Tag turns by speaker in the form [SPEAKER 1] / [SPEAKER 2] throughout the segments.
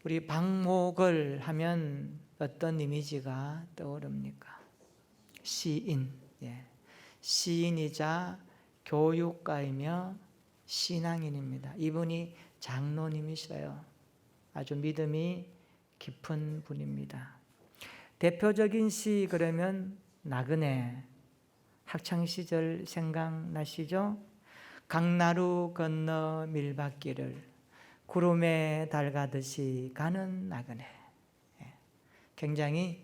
[SPEAKER 1] 우리 방목을 하면 어떤 이미지가 떠오릅니까? 시인, 시인이자 교육가이며 신앙인입니다. 이분이 장로님이셔요. 아주 믿음이 깊은 분입니다. 대표적인 시 그러면 나그네, 학창시절 생각나시죠? 강나루 건너 밀밭길을 구름에 달 가듯이 가는 나그네. 굉장히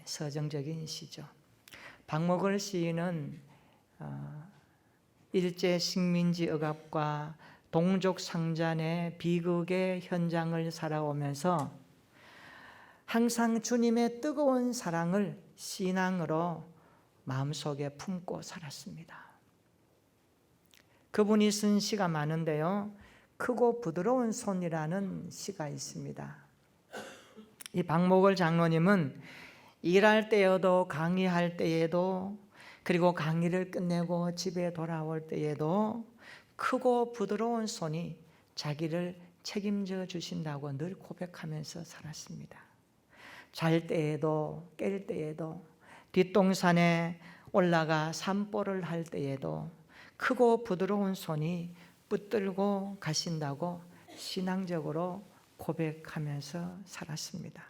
[SPEAKER 1] 서정적인 시죠. 박목월 시인은 일제 식민지 억압과 동족 상잔의 비극의 현장을 살아오면서 항상 주님의 뜨거운 사랑을 신앙으로 마음속에 품고 살았습니다. 그분이 쓴 시가 많은데요, 크고 부드러운 손이라는 시가 있습니다. 이 박목월 장로님은 일할 때여도 강의할 때에도 그리고 강의를 끝내고 집에 돌아올 때에도 크고 부드러운 손이 자기를 책임져 주신다고 늘 고백하면서 살았습니다. 잘 때에도 깰 때에도 뒷동산에 올라가 산보를 할 때에도 크고 부드러운 손이 붙들고 가신다고 신앙적으로 고백하면서 살았습니다.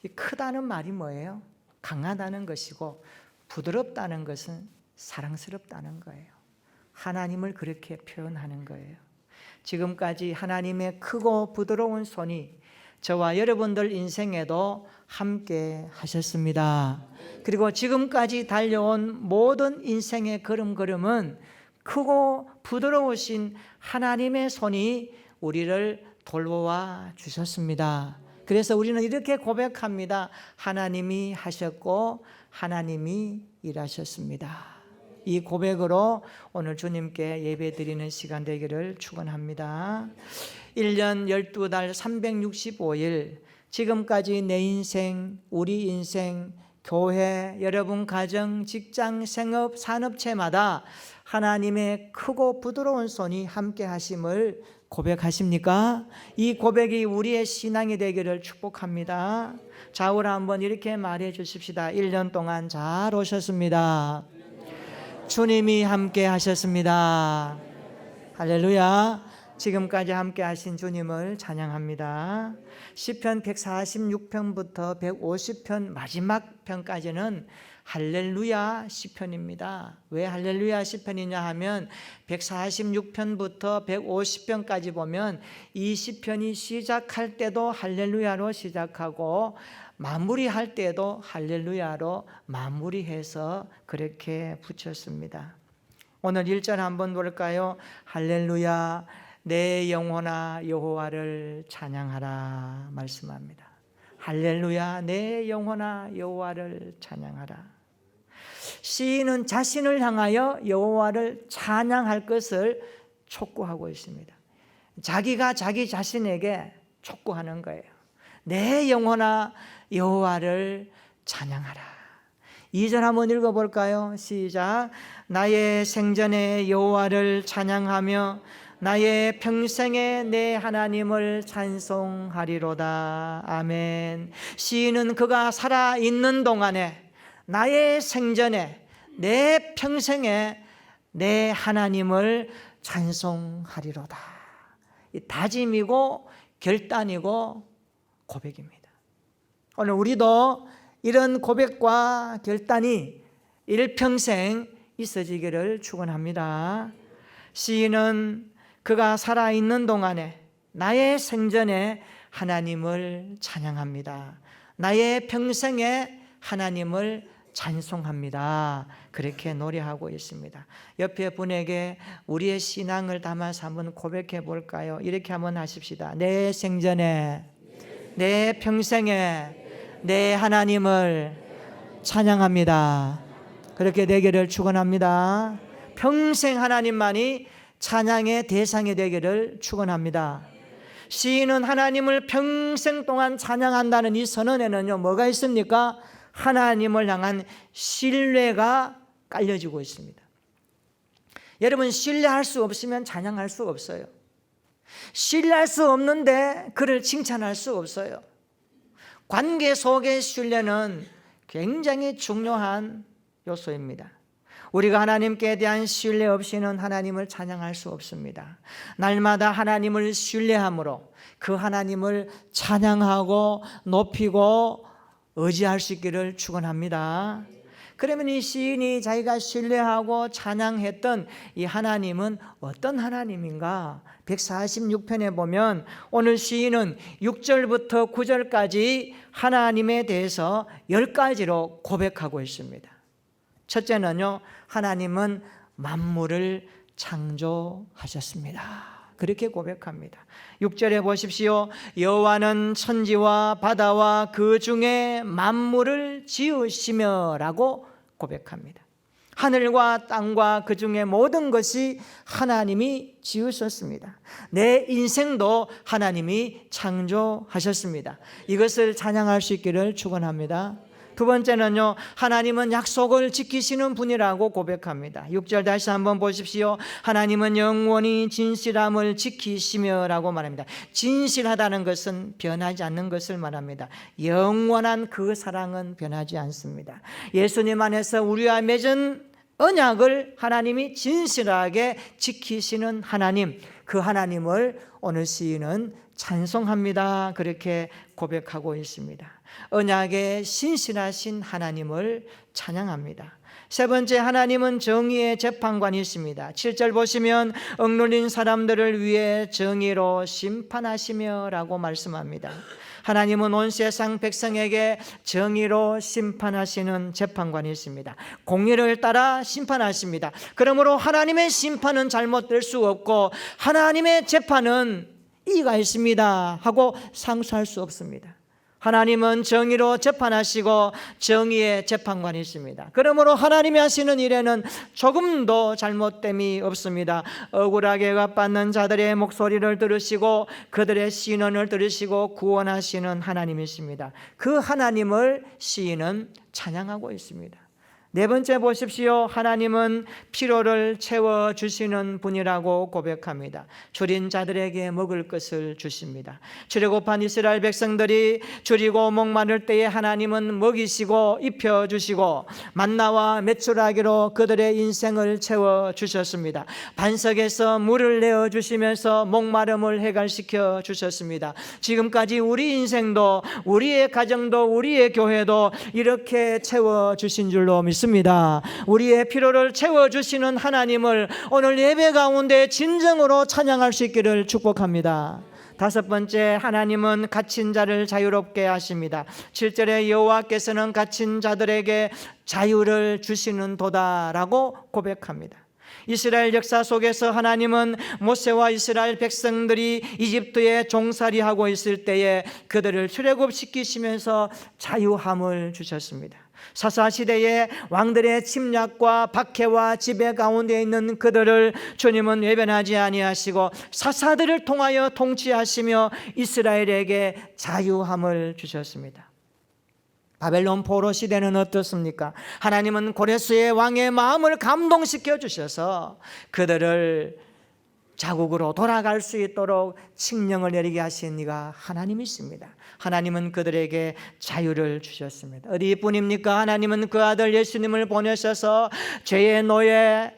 [SPEAKER 1] 이 크다는 말이 뭐예요? 강하다는 것이고 부드럽다는 것은 사랑스럽다는 거예요. 하나님을 그렇게 표현하는 거예요. 지금까지 하나님의 크고 부드러운 손이 저와 여러분들 인생에도 함께 하셨습니다. 그리고 지금까지 달려온 모든 인생의 걸음걸음은 크고 부드러우신 하나님의 손이 우리를 돌보아 주셨습니다. 그래서 우리는 이렇게 고백합니다. 하나님이 하셨고 하나님이 일하셨습니다. 이 고백으로 오늘 주님께 예배드리는 시간 되기를 축원합니다. 1년 12달 365일 지금까지 내 인생, 우리 인생, 교회, 여러분 가정, 직장, 생업, 산업체마다 하나님의 크고 부드러운 손이 함께 하심을 고백하십니까? 이 고백이 우리의 신앙이 되기를 축복합니다. 좌우로 한번 이렇게 말해 주십시다. 1년 동안 잘 오셨습니다. 주님이 함께 하셨습니다. 할렐루야. 지금까지 함께 하신 주님을 찬양합니다. 시편 146편부터 150편 마지막 편까지는 할렐루야 시편입니다. 왜 할렐루야 시편이냐 하면 146편부터 150편까지 보면 이 시편이 시작할 때도 할렐루야로 시작하고 마무리할 때도 할렐루야로 마무리해서 그렇게 붙였습니다. 오늘 1절 한번 볼까요? 할렐루야 내 영혼아 여호와를 찬양하라 말씀합니다. 할렐루야 내 영혼아 여호와를 찬양하라. 시인은 자신을 향하여 여호와를 찬양할 것을 촉구하고 있습니다. 자기가 자기 자신에게 촉구하는 거예요. 내 영혼아 여호와를 찬양하라. 2절 한번 읽어볼까요? 시작. 나의 생전에 여호와를 찬양하며 나의 평생에 내 하나님을 찬송하리로다. 아멘. 시인은 그가 살아있는 동안에 나의 생전에 내 평생에 내 하나님을 찬송하리로다. 이 다짐이고 결단이고 고백입니다. 오늘 우리도 이런 고백과 결단이 일평생 있어지기를 축원합니다. 시인은 그가 살아있는 동안에 나의 생전에 하나님을 찬양합니다. 나의 평생에 하나님을 찬송합니다. 그렇게 노래하고 있습니다. 옆에 분에게 우리의 신앙을 담아서 한번 고백해 볼까요? 이렇게 한번 하십시다. 내 생전에 내 평생에 내 하나님을 찬양합니다. 그렇게 되기를 축원합니다. 평생 하나님만이 찬양의 대상이 되기를 축원합니다. 시인은 하나님을 평생 동안 찬양한다는 이 선언에는요 뭐가 있습니까? 하나님을 향한 신뢰가 깔려지고 있습니다. 여러분 신뢰할 수 없으면 찬양할 수 없어요. 신뢰할 수 없는데 그를 칭찬할 수 없어요. 관계 속의 신뢰는 굉장히 중요한 요소입니다. 우리가 하나님께 대한 신뢰 없이는 하나님을 찬양할 수 없습니다. 날마다 하나님을 신뢰함으로 그 하나님을 찬양하고 높이고 의지할 수 있기를 축원합니다. 그러면 이 시인이 자기가 신뢰하고 찬양했던 이 하나님은 어떤 하나님인가? 146편에 보면 오늘 시인은 6절부터 9절까지 하나님에 대해서 10가지로 고백하고 있습니다. 첫째는요, 하나님은 만물을 창조하셨습니다. 그렇게 고백합니다. 6절에 보십시오. 여호와는 천지와 바다와 그 중에 만물을 지으시며라고 고백합니다. 하늘과 땅과 그 중에 모든 것이 하나님이 지으셨습니다. 내 인생도 하나님이 창조하셨습니다. 이것을 찬양할 수 있기를 축원합니다. 두 번째는요, 하나님은 약속을 지키시는 분이라고 고백합니다. 6절 다시 한번 보십시오. 하나님은 영원히 진실함을 지키시며라고 말합니다. 진실하다는 것은 변하지 않는 것을 말합니다. 영원한 그 사랑은 변하지 않습니다. 예수님 안에서 우리와 맺은 언약을 하나님이 진실하게 지키시는 하나님, 그 하나님을 오늘 시인은 찬송합니다. 그렇게 고백하고 있습니다. 언약의 신실하신 하나님을 찬양합니다. 세 번째, 하나님은 정의의 재판관이십니다. 7절 보시면 억눌린 사람들을 위해 정의로 심판하시며라고 말씀합니다. 하나님은 온 세상 백성에게 정의로 심판하시는 재판관이십니다. 공의를 따라 심판하십니다. 그러므로 하나님의 심판은 잘못될 수 없고 하나님의 재판은 이의가 있습니다 하고 상수할 수 없습니다. 하나님은 정의로 재판하시고 정의의 재판관이십니다. 그러므로 하나님이 하시는 일에는 조금도 잘못됨이 없습니다. 억울하게 억압받는 자들의 목소리를 들으시고 그들의 신원을 들으시고 구원하시는 하나님이십니다. 그 하나님을 시인은 찬양하고 있습니다. 네 번째 보십시오. 하나님은 피로를 채워주시는 분이라고 고백합니다. 줄인 자들에게 먹을 것을 주십니다. 줄여고판 이스라엘 백성들이 줄이고 목마를 때에 하나님은 먹이시고 입혀주시고 만나와 메추라기로 그들의 인생을 채워주셨습니다. 반석에서 물을 내어주시면서 목마름을 해결시켜 주셨습니다. 지금까지 우리 인생도 우리의 가정도 우리의 교회도 이렇게 채워주신 줄로 믿습니다. 우리의 필요를 채워주시는 하나님을 오늘 예배 가운데 진정으로 찬양할 수 있기를 축복합니다. 다섯 번째, 하나님은 갇힌 자를 자유롭게 하십니다. 7절에 여호와께서는 갇힌 자들에게 자유를 주시는 도다라고 고백합니다. 이스라엘 역사 속에서 하나님은 모세와 이스라엘 백성들이 이집트에 종살이하고 있을 때에 그들을 출애굽시키시면서 자유함을 주셨습니다. 사사시대의 왕들의 침략과 박해와 지배 가운데 있는 그들을 주님은 외면하지 아니하시고 사사들을 통하여 통치하시며 이스라엘에게 자유함을 주셨습니다. 바벨론 포로 시대는 어떻습니까? 하나님은 고레스의 왕의 마음을 감동시켜 주셔서 그들을 자국으로 돌아갈 수 있도록 칙령을 내리게 하신 이가 하나님이십니다. 하나님은 그들에게 자유를 주셨습니다. 어디뿐입니까? 하나님은 그 아들 예수님을 보내셔서 죄의 노예,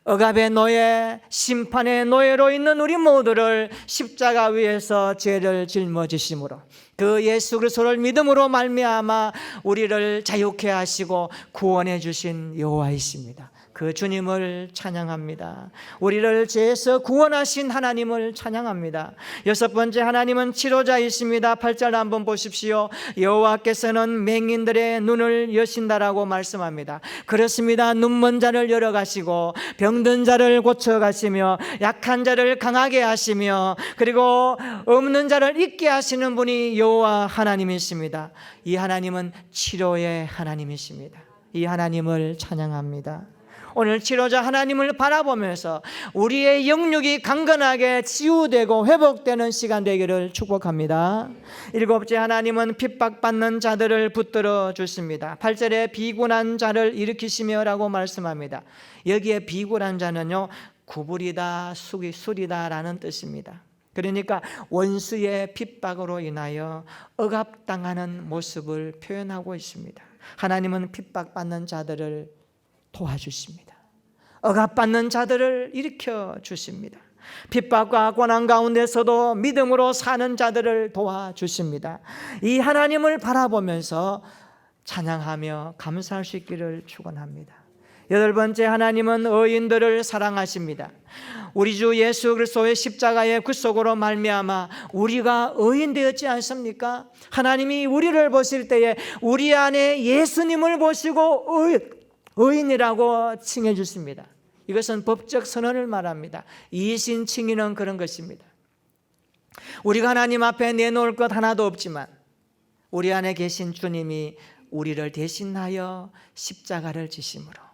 [SPEAKER 1] 억압의 노예, 심판의 노예로 있는 우리 모두를 십자가 위에서 죄를 짊어지심으로 그 예수 그리스도를 믿음으로 말미암아 우리를 자유케 하시고 구원해 주신 여호와이십니다. 그 주님을 찬양합니다. 우리를 죄에서 구원하신 하나님을 찬양합니다. 여섯 번째, 하나님은 치료자이십니다. 8절 한번 보십시오. 여호와께서는 맹인들의 눈을 여신다라고 말씀합니다. 그렇습니다. 눈먼 자를 열어가시고 병든 자를 고쳐가시며 약한 자를 강하게 하시며 그리고 없는 자를 있게 하시는 분이 여호와 하나님이십니다. 이 하나님은 치료의 하나님이십니다. 이 하나님을 찬양합니다. 오늘 치료자 하나님을 바라보면서 우리의 영육이 강건하게 치유되고 회복되는 시간 되기를 축복합니다. 일곱째, 하나님은 핍박받는 자들을 붙들어 주십니다. 8절에 비굴한 자를 일으키시며 라고 말씀합니다. 여기에 비굴한 자는요, 구부리다, 술이다 라는 뜻입니다. 그러니까 원수의 핍박으로 인하여 억압당하는 모습을 표현하고 있습니다. 하나님은 핍박받는 자들을 도와주십니다. 억압받는 자들을 일으켜 주십니다. 핍박과 고난 가운데서도 믿음으로 사는 자들을 도와주십니다. 이 하나님을 바라보면서 찬양하며 감사할 수 있기를 축원합니다. 8번째, 하나님은 의인들을 사랑하십니다. 우리 주 예수 그리스도의 십자가의 구속으로 말미암아 우리가 의인 되었지 않습니까? 하나님이 우리를 보실 때에 우리 안에 예수님을 보시고 의인이라고 칭해 주십니다. 이것은 법적 선언을 말합니다. 이신 칭의는 그런 것입니다. 우리가 하나님 앞에 내놓을 것 하나도 없지만 우리 안에 계신 주님이 우리를 대신하여 십자가를 지심으로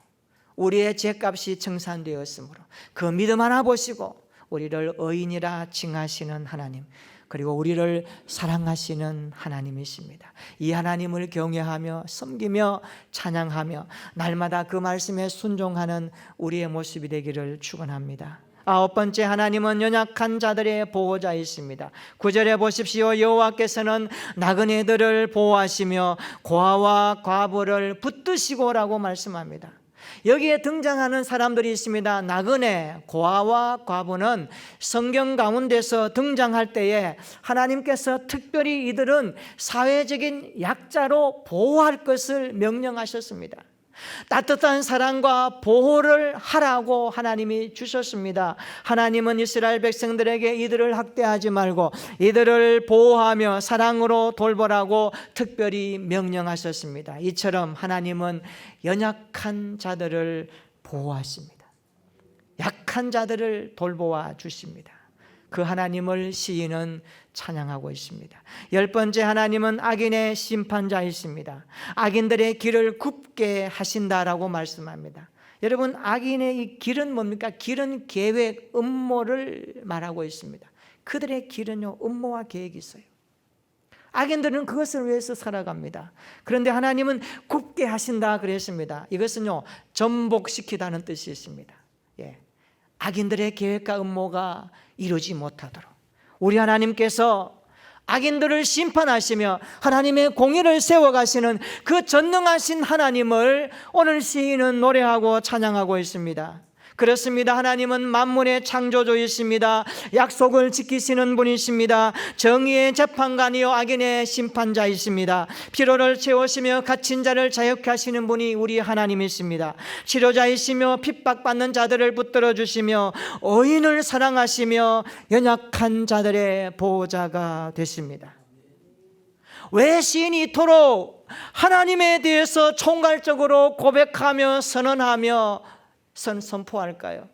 [SPEAKER 1] 우리의 죄값이 청산되었으므로 그 믿음 하나 보시고 우리를 의인이라 칭하시는 하나님, 그리고 우리를 사랑하시는 하나님이십니다. 이 하나님을 경외하며 섬기며 찬양하며 날마다 그 말씀에 순종하는 우리의 모습이 되기를 축원합니다. 9번째, 하나님은 연약한 자들의 보호자이십니다. 9절에 보십시오. 여호와께서는 나그네들을 보호하시며 고아와 과부를 붙드시고라고 말씀합니다. 여기에 등장하는 사람들이 있습니다. 나그네, 고아와 과부는 성경 가운데서 등장할 때에 하나님께서 특별히 이들은 사회적인 약자로 보호할 것을 명령하셨습니다. 따뜻한 사랑과 보호를 하라고 하나님이 주셨습니다. 하나님은 이스라엘 백성들에게 이들을 학대하지 말고 이들을 보호하며 사랑으로 돌보라고 특별히 명령하셨습니다. 이처럼 하나님은 연약한 자들을 보호하십니다. 약한 자들을 돌보아 주십니다. 그 하나님을 시인은 찬양하고 있습니다. 10번째, 하나님은 악인의 심판자이십니다. 악인들의 길을 굽게 하신다라고 말씀합니다. 여러분, 악인의 이 길은 뭡니까? 길은 계획, 음모를 말하고 있습니다. 그들의 길은요, 음모와 계획이 있어요. 악인들은 그것을 위해서 살아갑니다. 그런데 하나님은 굽게 하신다 그랬습니다. 이것은요, 전복시키다는 뜻이 있습니다. 악인들의 계획과 음모가 이루지 못하도록 우리 하나님께서 악인들을 심판하시며 하나님의 공의를 세워가시는 그 전능하신 하나님을 오늘 시인은 노래하고 찬양하고 있습니다. 그렇습니다. 하나님은 만물의 창조주이십니다. 약속을 지키시는 분이십니다. 정의의 재판관이요 악인의 심판자이십니다. 피로를 채우시며 갇힌 자를 자유케 하시는 분이 우리 하나님이십니다. 치료자이시며 핍박받는 자들을 붙들어 주시며 의인을 사랑하시며 연약한 자들의 보호자가 되십니다. 왜 시인이 이토록 하나님에 대해서 총괄적으로 고백하며 선언하며 선포할까요?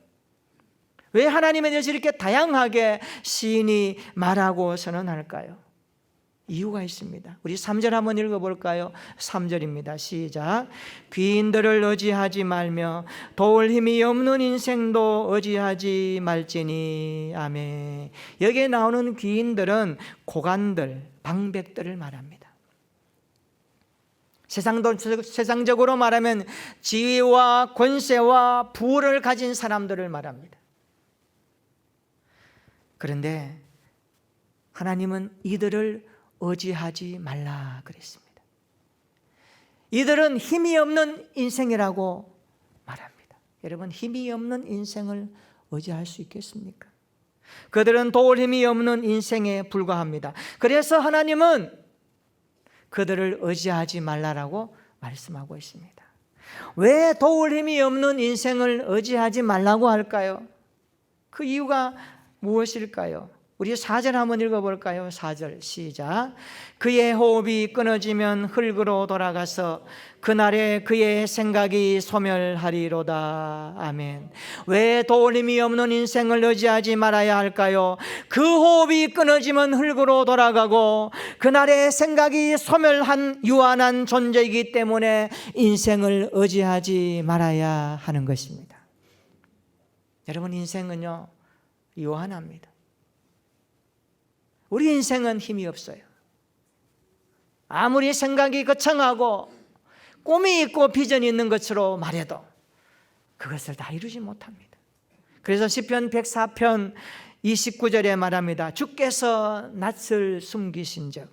[SPEAKER 1] 왜 하나님에 대해서 이렇게 다양하게 시인이 말하고 선언할까요? 이유가 있습니다. 우리 3절 한번 읽어볼까요? 3절입니다. 시작. 귀인들을 의지하지 말며 도울 힘이 없는 인생도 의지하지 말지니. 아멘. 여기에 나오는 귀인들은 고관들, 방백들을 말합니다. 세상적으로 말하면 지위와 권세와 부를 가진 사람들을 말합니다. 그런데 하나님은 이들을 의지하지 말라 그랬습니다. 이들은 힘이 없는 인생이라고 말합니다. 여러분, 힘이 없는 인생을 의지할 수 있겠습니까? 그들은 도울 힘이 없는 인생에 불과합니다. 그래서 하나님은 그들을 의지하지 말라라고 말씀하고 있습니다. 왜 도울 힘이 없는 인생을 의지하지 말라고 할까요? 그 이유가 무엇일까요? 우리 4절 한번 읽어볼까요? 4절 시작. 그의 호흡이 끊어지면 흙으로 돌아가서 그날에 그의 생각이 소멸하리로다. 아멘. 왜 도울 힘이 없는 인생을 의지하지 말아야 할까요? 그 호흡이 끊어지면 흙으로 돌아가고 그날의 생각이 소멸한 유한한 존재이기 때문에 인생을 의지하지 말아야 하는 것입니다. 여러분, 인생은요 유한합니다. 우리 인생은 힘이 없어요. 아무리 생각이 거창하고 꿈이 있고 비전이 있는 것으로 말해도 그것을 다 이루지 못합니다. 그래서 시편 104편 29절에 말합니다. 주께서 낯을 숨기신즉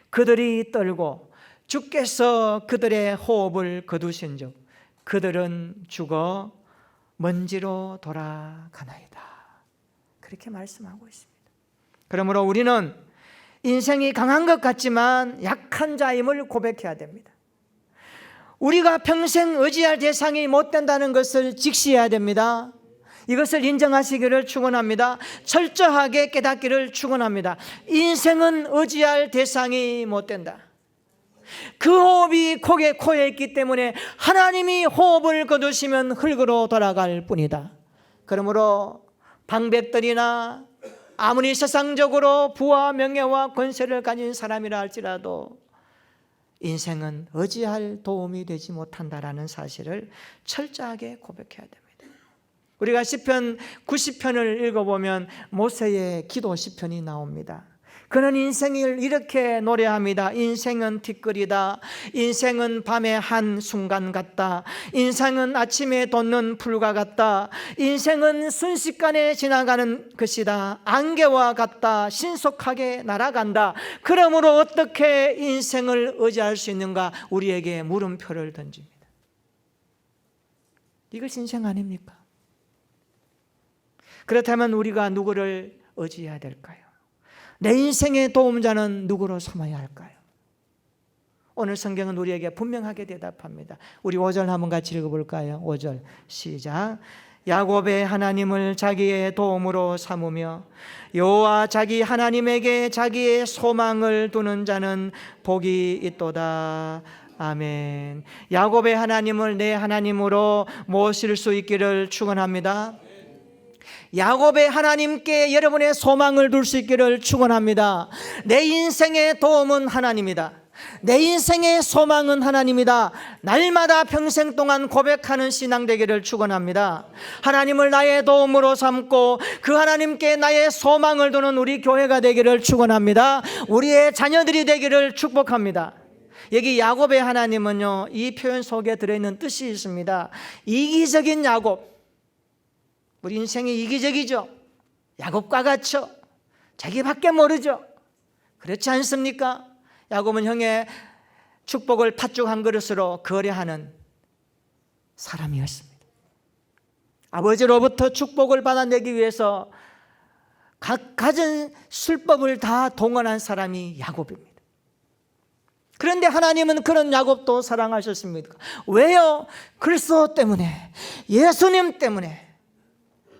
[SPEAKER 1] 그들이 떨고 주께서 그들의 호흡을 거두신즉 그들은 죽어 먼지로 돌아가나이다. 그렇게 말씀하고 있습니다. 그러므로 우리는 인생이 강한 것 같지만 약한 자임을 고백해야 됩니다. 우리가 평생 의지할 대상이 못 된다는 것을 직시해야 됩니다. 이것을 인정하시기를 축원합니다. 철저하게 깨닫기를 축원합니다. 인생은 의지할 대상이 못 된다. 그 호흡이 코에 있기 때문에 하나님이 호흡을 거두시면 흙으로 돌아갈 뿐이다. 그러므로 방백들이나 아무리 세상적으로 부와 명예와 권세를 가진 사람이라 할지라도 인생은 의지할 도움이 되지 못한다라는 사실을 철저하게 고백해야 됩니다. 우리가 시편 90편을 읽어보면 모세의 기도 시편이 나옵니다. 그는 인생을 이렇게 노래합니다. 인생은 티끌이다. 인생은 밤의 한 순간 같다. 인생은 아침에 돋는 풀과 같다. 인생은 순식간에 지나가는 것이다. 안개와 같다. 신속하게 날아간다. 그러므로 어떻게 인생을 의지할 수 있는가? 우리에게 물음표를 던집니다. 이것이 인생 아닙니까? 그렇다면 우리가 누구를 의지해야 될까요? 내 인생의 도움자는 누구로 삼아야 할까요? 오늘 성경은 우리에게 분명하게 대답합니다. 우리 5절 한번 같이 읽어볼까요? 5절 시작. 야곱의 하나님을 자기의 도움으로 삼으며 여호와 자기 하나님에게 자기의 소망을 두는 자는 복이 있도다. 아멘. 야곱의 하나님을 내 하나님으로 모실 수 있기를 축원합니다. 야곱의 하나님께 여러분의 소망을 둘 수 있기를 축원합니다. 내 인생의 도움은 하나님이다. 내 인생의 소망은 하나님이다. 날마다 평생 동안 고백하는 신앙 되기를 축원합니다. 하나님을 나의 도움으로 삼고 그 하나님께 나의 소망을 두는 우리 교회가 되기를 축원합니다. 우리의 자녀들이 되기를 축복합니다. 여기 야곱의 하나님은요, 이 표현 속에 들어있는 뜻이 있습니다. 이기적인 야곱, 우리 인생이 이기적이죠. 야곱과 같죠. 자기밖에 모르죠. 그렇지 않습니까? 야곱은 형의 축복을 팥죽 한 그릇으로 거래하는 사람이었습니다. 아버지로부터 축복을 받아내기 위해서 가진 술법을 다 동원한 사람이 야곱입니다. 그런데 하나님은 그런 야곱도 사랑하셨습니까? 왜요? 그리스도 때문에, 예수님 때문에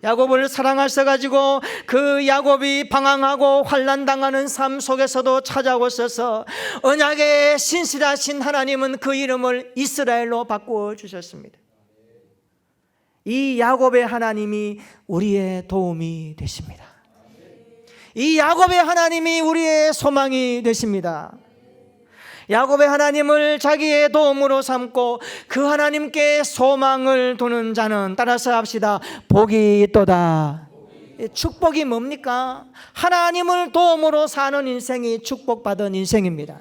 [SPEAKER 1] 야곱을 사랑하셔가지고 그 야곱이 방황하고 환난당하는 삶 속에서도 찾아오셔서 언약의 신실하신 하나님은 그 이름을 이스라엘로 바꾸어 주셨습니다. 이 야곱의 하나님이 우리의 도움이 되십니다. 이 야곱의 하나님이 우리의 소망이 되십니다. 야곱의 하나님을 자기의 도움으로 삼고 그 하나님께 소망을 두는 자는, 따라서 합시다, 복이 있도다. 축복이 뭡니까? 하나님을 도움으로 사는 인생이 축복받은 인생입니다.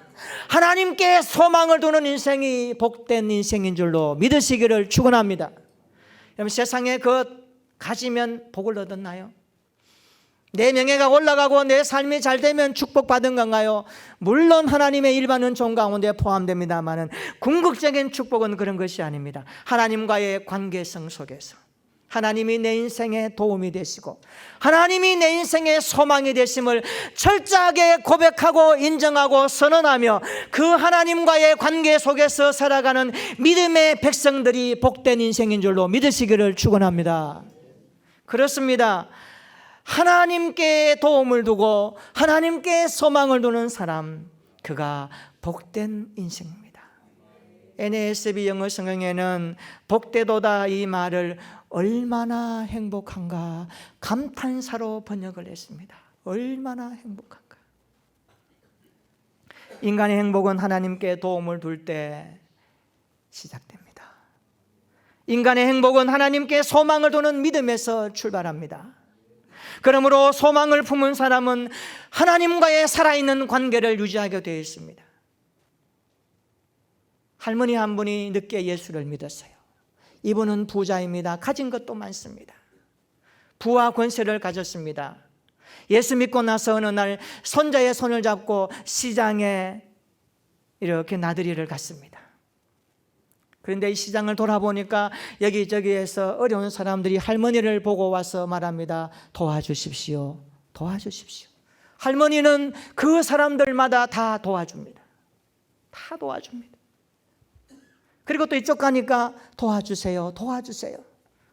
[SPEAKER 1] 하나님께 소망을 두는 인생이 복된 인생인 줄로 믿으시기를 축원합니다. 여러분, 세상에 것 가지면 복을 얻었나요? 내 명예가 올라가고 내 삶이 잘 되면 축복받은 건가요? 물론 하나님의 일반은 종 가운데 포함됩니다만 궁극적인 축복은 그런 것이 아닙니다. 하나님과의 관계성 속에서 하나님이 내 인생에 도움이 되시고 하나님이 내 인생의 소망이 되심을 철저하게 고백하고 인정하고 선언하며 그 하나님과의 관계 속에서 살아가는 믿음의 백성들이 복된 인생인 줄로 믿으시기를 축원합니다. 그렇습니다. 하나님께 도움을 두고 하나님께 소망을 두는 사람, 그가 복된 인생입니다. NASB 영어 성경에는 복되도다 이 말을 얼마나 행복한가 감탄사로 번역을 했습니다. 얼마나 행복한가. 인간의 행복은 하나님께 도움을 둘 때 시작됩니다. 인간의 행복은 하나님께 소망을 두는 믿음에서 출발합니다. 그러므로 소망을 품은 사람은 하나님과의 살아있는 관계를 유지하게 되어 있습니다. 할머니 한 분이 늦게 예수를 믿었어요. 이분은 부자입니다. 가진 것도 많습니다. 부와 권세를 가졌습니다. 예수 믿고 나서 어느 날 손자의 손을 잡고 시장에 이렇게 나들이를 갔습니다. 그런데 이 시장을 돌아보니까 여기저기에서 어려운 사람들이 할머니를 보고 와서 말합니다. 도와주십시오. 도와주십시오. 할머니는 그 사람들마다 다 도와줍니다. 다 도와줍니다. 그리고 또 이쪽 가니까 도와주세요. 도와주세요.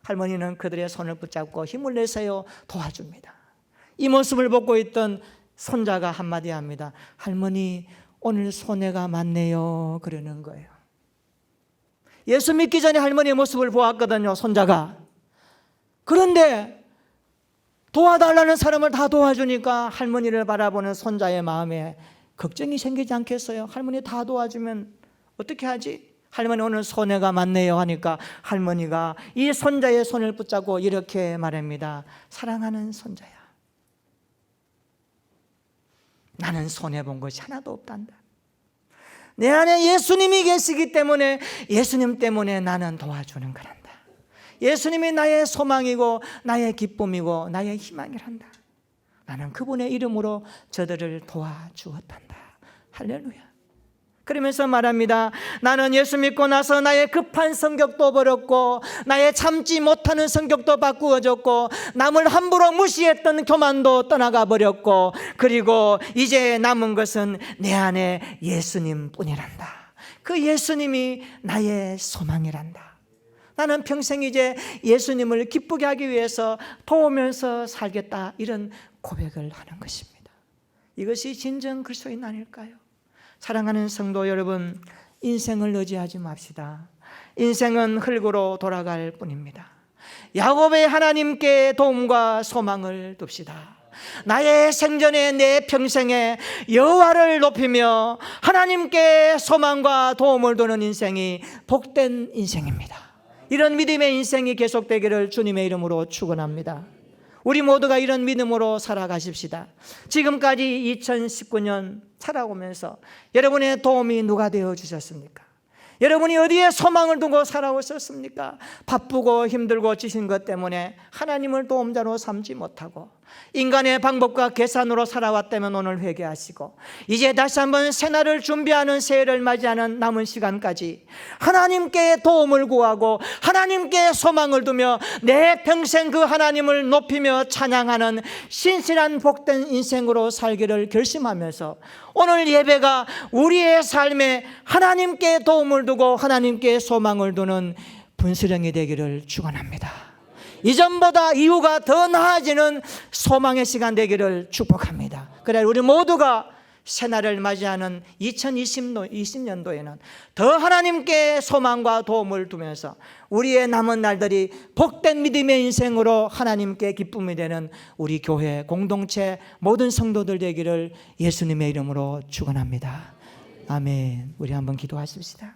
[SPEAKER 1] 할머니는 그들의 손을 붙잡고 힘을 내세요. 도와줍니다. 이 모습을 보고 있던 손자가 한마디 합니다. 할머니, 오늘 손해가 많네요. 그러는 거예요. 예수 믿기 전에 할머니의 모습을 보았거든요, 손자가. 그런데 도와달라는 사람을 다 도와주니까 할머니를 바라보는 손자의 마음에 걱정이 생기지 않겠어요? 할머니 다 도와주면 어떻게 하지? 할머니 오늘 손해가 많네요 하니까 할머니가 이 손자의 손을 붙잡고 이렇게 말합니다. 사랑하는 손자야, 나는 손해본 것이 하나도 없단다. 내 안에 예수님이 계시기 때문에 예수님 때문에 나는 도와주는 거란다. 예수님이 나의 소망이고 나의 기쁨이고 나의 희망이란다. 나는 그분의 이름으로 저들을 도와주었단다. 할렐루야. 그러면서 말합니다. 나는 예수 믿고 나서 나의 급한 성격도 버렸고 나의 참지 못하는 성격도 바꾸어졌고 남을 함부로 무시했던 교만도 떠나가 버렸고 그리고 이제 남은 것은 내 안에 예수님 뿐이란다. 그 예수님이 나의 소망이란다. 나는 평생 이제 예수님을 기쁘게 하기 위해서 도우면서 살겠다, 이런 고백을 하는 것입니다. 이것이 진정 그리스도인 아닐까요? 사랑하는 성도 여러분, 인생을 의지하지 맙시다. 인생은 흙으로 돌아갈 뿐입니다. 야곱의 하나님께 도움과 소망을 둡시다. 나의 생전에 내 평생에 여호와를 높이며 하나님께 소망과 도움을 두는 인생이 복된 인생입니다. 이런 믿음의 인생이 계속되기를 주님의 이름으로 축원합니다. 우리 모두가 이런 믿음으로 살아가십시다. 지금까지 2019년 살아오면서 여러분의 도움이 누가 되어 주셨습니까? 여러분이 어디에 소망을 두고 살아오셨습니까? 바쁘고 힘들고 지신 것 때문에 하나님을 도움자로 삼지 못하고 인간의 방법과 계산으로 살아왔다면 오늘 회개하시고 이제 다시 한번 새날을 준비하는 새해를 맞이하는 남은 시간까지 하나님께 도움을 구하고 하나님께 소망을 두며 내 평생 그 하나님을 높이며 찬양하는 신실한 복된 인생으로 살기를 결심하면서 오늘 예배가 우리의 삶에 하나님께 도움을 두고 하나님께 소망을 두는 분수령이 되기를 축원합니다. 이전보다 이후가 더 나아지는 소망의 시간 되기를 축복합니다. 그래 우리 모두가 새날을 맞이하는 2020년도에는 더 하나님께 소망과 도움을 두면서 우리의 남은 날들이 복된 믿음의 인생으로 하나님께 기쁨이 되는 우리 교회 공동체 모든 성도들 되기를 예수님의 이름으로 축원합니다. 아멘. 우리 한번 기도하십시다.